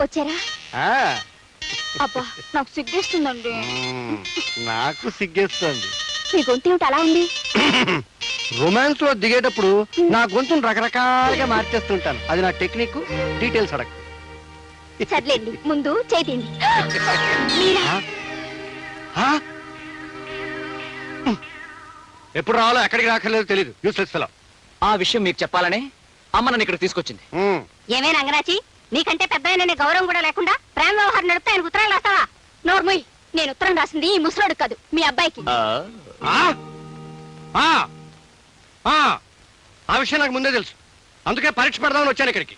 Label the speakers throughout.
Speaker 1: వచ్చారా? అబ్బా నాకు సిగ్గేస్తుందండి.
Speaker 2: నాకు సిగ్గేస్తుంది.
Speaker 1: మీ గొంతు ఏమిటి అలా ఉంది?
Speaker 2: రొమాన్స్ లో దిగేటప్పుడు నా గొంతును రకరకాలుగా మార్చేస్తుంటాను. అది నా టెక్నిక్. డీటెయిల్స్ అడగ.
Speaker 1: సర్లేండి, ముందు చేతిండి.
Speaker 2: ఎప్పుడు రావాలో ఎక్కడికి రాకర్లేదో తెలియదు. Useless fellow.
Speaker 3: ఆ విషయం మీకు చెప్పాలని అమ్మ నన్ను ఇక్కడ తీసుకొచ్చింది.
Speaker 1: ఏమైనా అంగరాచి, నీకంటే పెద్ద గౌరవం కూడా లేకుండా ప్రేమ వ్యవహారం నడిపితే ఆయన ఉత్తరాలు రాస్తావా? నోర్మోయ్, నేను ఉత్తరం రాసింది ఈ ముసలోడు కాదు, మీ అబ్బాయికి.
Speaker 2: ఆ విషయం నాకు ముందే తెలుసు. అందుకే పరీక్ష పెడదామని వచ్చాను ఇక్కడికి.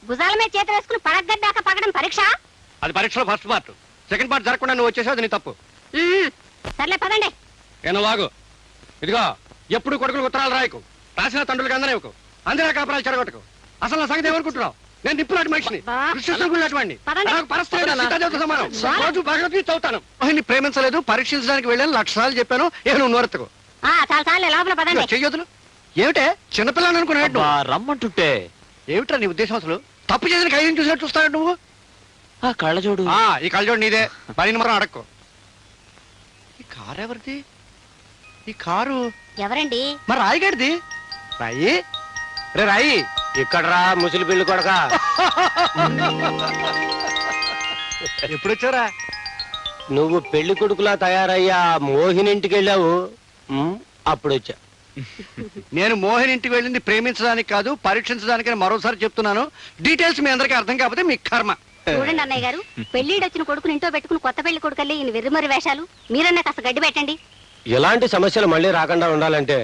Speaker 1: భుజాల మీద చేతి వేసుకుని పడగడ్డాక పగడం పరీక్ష?
Speaker 2: అది పరీక్షలో ఫస్ట్ పార్ట్. సెకండ్ పార్ట్ జరగకుండా నువ్వు వచ్చేసావు, అది నీ తప్పు.
Speaker 1: సర్లే పదండి.
Speaker 2: ఏనో వాగు. ఇదిగో, ఎప్పుడు కొడుకులు ఉత్తరాలు రాయకు, రాసిన తండ్రులకు అందనేవకు, అందరూ కాపురాలు చెడగొట్టకు. అసలు నా సంగతి ఎవరు కుంటున్నావు? నేను నిప్పులాంటి మనిషిని, కృష్ణుడిని, సమానం. రోజు భగవద్గీత చదువుతాను. ప్రేమించలేదు, పరీక్షించడానికి వెళ్ళాను, లక్షసార్లు చెప్పాను. నువ్వు నోరెత్తకు. చెయ్యొద్దులు ఏమిటే? చిన్నపిల్లని అనుకున్నాడు.
Speaker 3: రమ్మంటుంటే
Speaker 2: ఏమిట్రా నీ ఉద్దేశం? అసలు తప్పు చేసిన ఖైదీని చూసినట్టు చూస్తాడు నువ్వు.
Speaker 3: కళ్ళజోడు.
Speaker 2: ఈ కళ్ళజోడు నీదే. పని మాత్రం అడక్కు. ఈ కారు ఎవరిది? ఈ కారు
Speaker 1: ఎవరండి?
Speaker 2: మరి రాయిగాడిది. రాయి రే రాయి.
Speaker 4: ఇక్కడరా ముసలి పిల్లి కొడక.
Speaker 2: ఎప్పుడు వచ్చారా?
Speaker 4: నువ్వు పెళ్లి కొడుకులా తయారయ్యా మోహినింటికి వెళ్ళావు, అప్పుడు వచ్చా.
Speaker 2: నేను మోహిని ఇంటికి వెళ్ళింది ప్రేమించడానికి కాదు, పరీక్షించడానికి. మరోసారి చెప్తున్నాను, డీటెయిల్స్ మీ అందరికీ అర్థం కాకపోతే మీ కర్మ.
Speaker 1: చూడండి అన్నయ్య గారు, పెళ్లిడొచ్చిన కొడుకుని ఇంట్లో పెట్టుకుని కొత్త పెళ్లి కొడుకల్లి ఈయన వెర్రిమరి వేషాలు. మీరన్నా కాస్త గడ్డి పెట్టండి.
Speaker 4: ఎలాంటి సమస్యలు మళ్ళీ రాకుండా ఉండాలంటే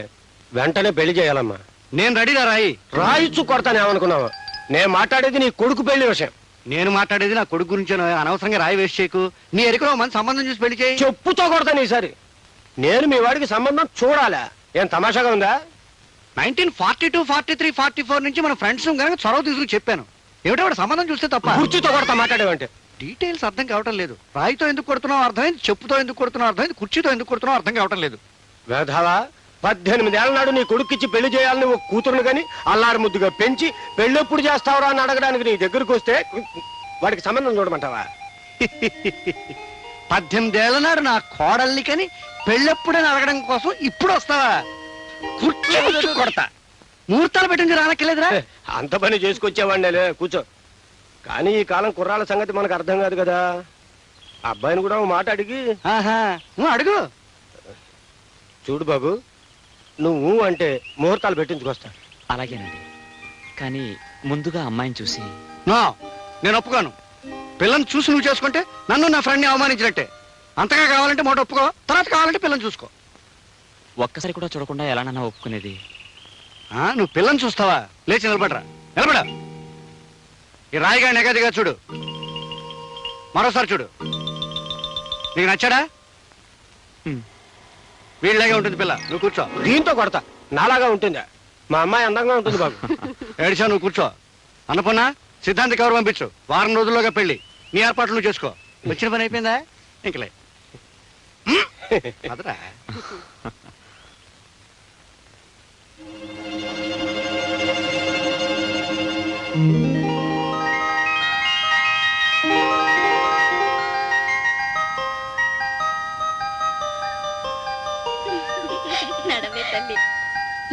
Speaker 4: వెంటనే పెళ్లి చేయాలమ్మా.
Speaker 2: నేను రెడీరా రాయి.
Speaker 4: రాయిచ్చు కొడతానేమనుకున్నావా? నేను మాట్లాడేది నీ కొడుకు పెళ్లి విషయం.
Speaker 2: నేను మాట్లాడేది నా కొడుకు గురించి. అనవసరంగా రాయి వేస్ట్ చేయకు. నీ ఎరుకలో మంచి సంబంధం చూసి పెళ్లి చేయి.
Speaker 4: చెప్పుతో కొడతాను ఈసారి. నేను మీ వాడికి సంబంధం చూడాలా? ఏం తమాషాగా ఉందా?
Speaker 2: 1942, 43, 44 నుంచి మన ఫ్రెండ్స్ కనుక చొరవ తీసుకుని చెప్పాను. ఏమిటో వాడు సంబంధం చూస్తే తప్ప.
Speaker 4: కుర్చీతో కొడతా మాట్లాడేవంటే.
Speaker 2: డీటెయిల్స్ అర్థం కావటం లేదు. రాయితో ఎందుకు కొడుతున్నావు అర్థమైంది, చెప్పుతో ఎందుకు కొడుతున్నావు అర్థమైంది, కుర్చీతో ఎందుకు కొడుతున్నావు అర్థం కావటం లేదు.
Speaker 4: వేధవా, 18 ఏళ్ల నాడు నీ కొడుక్కిచ్చి పెళ్లి చేయాలని ఒక కూతురును గాని అల్లారు ముద్దుగా పెంచి పెళ్ళెప్పుడు చేస్తావురా అని అడగడానికి నీ దగ్గరకు వస్తే వాడికి సంబంధం చూడమంటావా?
Speaker 2: 18 ఏళ్ల నాడు నా కోడల్ని కని పెళ్ళెప్పుడని అడగడం కోసం ఇప్పుడు వస్తావా? కుర్చీ కొడతా. ముహూర్తాలు పెట్టింది రానక్కర్లేదురా.
Speaker 4: అంత పని చేసుకొచ్చేవాడినే. కూర్చో. కానీ ఈ కాలం కుర్రాళ్ళ సంగతి మనకు అర్థం కాదు కదా. అబ్బాయిని కూడా మాట అడిగి.
Speaker 2: నువ్వు అడుగు.
Speaker 4: చూడు బాబు, నువ్వు అంటే ముహూర్తాలు పెట్టించుకొస్తా.
Speaker 3: అలాగేనండి, కానీ ముందుగా అమ్మాయిని చూసి.
Speaker 2: నేను ఒప్పుకోను. పిల్లని చూసి నువ్వు చేసుకుంటే నన్ను నా ఫ్రెండ్ని అవమానించినట్టే. అంతగా కావాలంటే మాట ఒప్పుకో, తర్వాత కావాలంటే పిల్లని చూసుకో.
Speaker 3: ఒక్కసారి కూడా చూడకుండా ఎలానన్నా ఒప్పుకునేది?
Speaker 2: నువ్వు పిల్లని చూస్తావా? లేచి నిలబడరా, నిలబడా. ఈ రాయిగా నెగదిగా చూడు, మరోసారి చూడు. నీకు నచ్చాడా? వీళ్ళలాగే ఉంటుంది పిల్ల. నువ్వు కూర్చో.
Speaker 4: దీంతో కొడతా. నాలాగా ఉంటుందా? మా అమ్మాయి అందంగా ఉంటుంది బాబు.
Speaker 2: ఏడిచా, నువ్వు కూర్చో. అన్నపూర్ణ, సిద్ధాంతి కవర్ పంపించు. వారం రోజుల్లోగా పెళ్లి. నీ ఏర్పాట్లు నువ్వు చేసుకో. వచ్చిన పని అయిపోయిందా? ఇంకలే అదరా.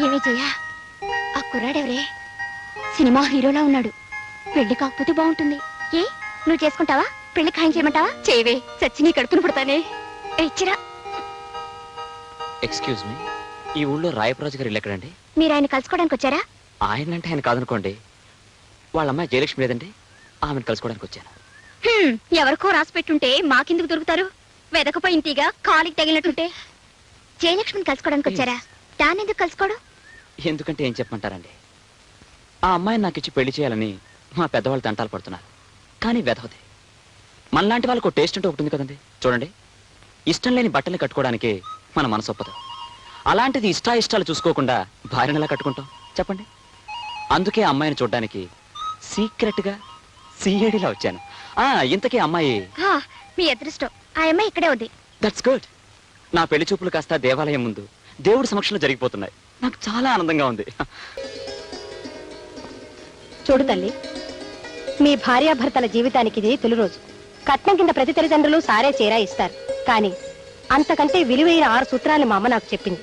Speaker 1: ఏమే చెయ్య, ఆ కుర్రాడెవరే? సినిమా హీరోలా ఉన్నాడు. పెళ్లి కాకపోతే బాగుంటుంది. ఏ, నువ్వు చేసుకుంటావా? పెళ్లి ఖాయం చేయమంటావా? చేయవే, చచ్చి నీ కడుపును పుడతానే. ఇచ్చిరా.
Speaker 3: ఎక్స్క్యూజ్ మీ, ఈ ఊళ్ళో రాయప్రాజు గారు ఇల్లు ఎక్కడండి?
Speaker 1: మీరు ఆయన కలుసుకోవడానికి వచ్చారా?
Speaker 3: ఆయన అంటే ఆయన కాదనుకోండి. వాళ్ళ అమ్మాయి జయలక్ష్మి లేదండి, ఆమెను కలుసుకోవడానికి వచ్చాను.
Speaker 1: ఎవరికో రాసి పెట్టుంటే మాకెందుకు దొరుకుతారు? వెదకపోయి ఇంటిగా కాలికి తగిలినట్టుంటే. జయలక్ష్మిని కలుసుకోవడానికి వచ్చారా? దాన్ని ఎందుకు కలుసుకోవడం?
Speaker 3: ఎందుకంటే ఏం చెప్పమంటారండి, ఆ అమ్మాయిని నాకు ఇచ్చి పెళ్లి చేయాలని మా పెద్దవాళ్ళు తంటాలు పడుతున్నారు. కానీ వెధవది. మనలాంటి వాళ్ళకు టేస్ట్ అంటే ఒకటి ఉంది కదండి. చూడండి, ఇష్టం లేని బట్టలు కట్టుకోవడానికి మన మనసు ఒప్పదు. అలాంటిది ఇష్టాలు చూసుకోకుండా భార్యను ఎలా కట్టుకుంటాం చెప్పండి? అందుకే అమ్మాయిని చూడడానికి సీక్రెట్గా సిఐడిలా వచ్చాను. ఇంతకీ అమ్మాయి?
Speaker 1: మీ అదృష్టం, ఆ అమ్మాయి ఇక్కడే ఉంది.
Speaker 3: That's good. నా పెళ్లి చూపులు కాస్త దేవాలయం ముందు దేవుడి సమక్షంలో జరిగిపోతున్నాయి. నాకు చాలా ఆనందంగా ఉంది.
Speaker 5: చూడు తల్లి, మీ భార్యాభర్తల జీవితానికి ఇది తొలి రోజు. కట్నం కింద ప్రతి తల్లిదండ్రులు సారే చీరా ఇస్తారు. కానీ అంతకంటే విలువైన 6 సూత్రాలు మా అమ్మ నాకు చెప్పింది.